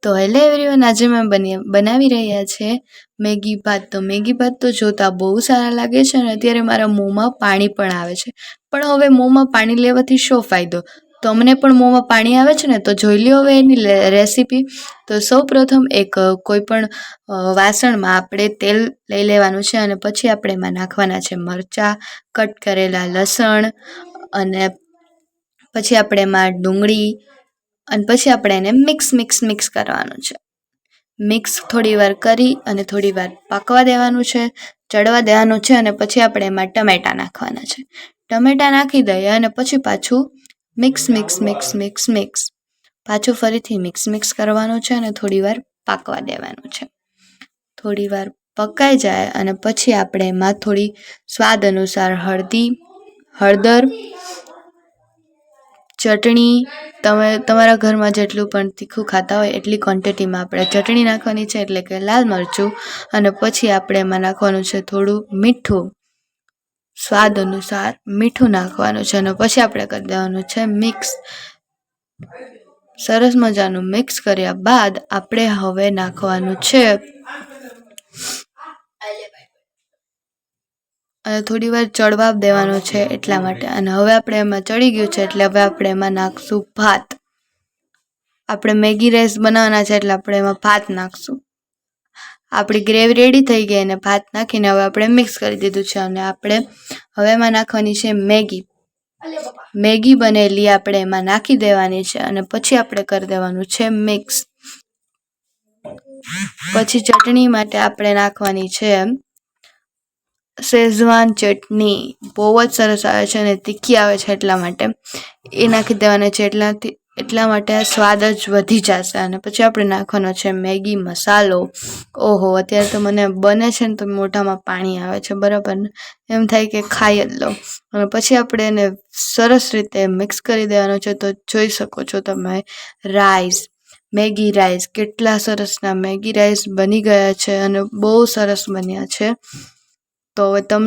તો hello everyone, આજે મેં બનાવી રહ્યા છે મેગી ભાત. તો મેગી ભાત તો જોતા બહુ સારા લાગે છે અને અત્યારે મારા મોંમાં પાણી પણ આવે છે. પણ હવે મોંમાં પાણી લેવાથી શો ફાયદો? તમને પણ મોંમાં પાણી આવે છે ને, તો જોઈ લ્યો હવે એની રેસીપી. તો સૌપ્રથમ એક કોઈ પણ વાસણમાં આપણે તેલ લઈ લેવાનું છે અને પછી આપણે એમાં નાખવાના છે મરચાં, કટ કરેલા લસણ, અને પછી આપણે એમાં ડુંગળી, અને પછી આપણે એને મિક્સ કરવાનું છે. મિક્સ થોડી વાર કરી અને થોડી વાર પાકવા દેવાનું છે, ચડવા દેવાનું છે, અને પછી આપણે એમાં ટમેટાં નાખવાના છે. ટમેટાં નાખી દઈએ અને પછી પાછું મિક્સ પાછું ફરીથી મિક્સ કરવાનું છે અને થોડી વાર પાકવા દેવાનું છે. થોડી વાર પકાઈ જાય અને પછી આપણે એમાં થોડી સ્વાદ અનુસાર હળદર, ચટણી, તમે તમારા ઘરમાં જેટલું પણ તીખું ખાતા હોય એટલી ક્વોન્ટિટીમાં આપણે ચટણી નાખવાની છે, એટલે કે લાલ મરચું. અને પછી આપણે એમાં નાખવાનું છે થોડું મીઠું, સ્વાદ અનુસાર મીઠું નાખવાનું છે. અને પછી આપણે કરી દેવાનું છે મિક્સ. સરસ મજાનું મિક્સ કર્યા બાદ આપણે હવે નાખવાનું છે અને થોડી વાર ચડવા દેવાનું છે એટલા માટે. અને હવે આપણે એમાં ચડી ગયું છે એટલે હવે આપણે એમાં નાખશું ભાત. આપણે મેગી રાઈસ બનાવવાના છે એટલે આપણે એમાં ભાત નાખશું. આપણી ગ્રેવી રેડી થઈ ગઈ અને ભાત નાખીને હવે આપણે મિક્સ કરી દીધું છે. અને આપણે હવે એમાં નાખવાની છે મેગી બનેલી આપણે એમાં નાખી દેવાની છે અને પછી આપણે કરી દેવાનું છે મિક્સ. પછી ચટણી માટે આપણે નાખવાની છે શેઝવાન ચટણી. બહુ જ સરસ આવે છે અને તીખી આવે છે, એટલા માટે એ નાખી દેવાની છે. એટલા માટે સ્વાદ જ વધી જશે. અને પછી આપણે નાખવાનો છે મેગી મસાલો. ઓહો, અત્યારે તો મને બને છે ને તો મોઢામાં પાણી આવે છે, બરાબર ને? એમ થાય કે ખાઈ જ લો. અને પછી આપણે એને સરસ રીતે મિક્સ કરી દેવાનું છે. તો જોઈ શકો છો તમે મેગી રાઈસ કેટલા સરસના મેગી રાઈસ બની ગયા છે અને બહુ સરસ બન્યા છે. તો હવે તમે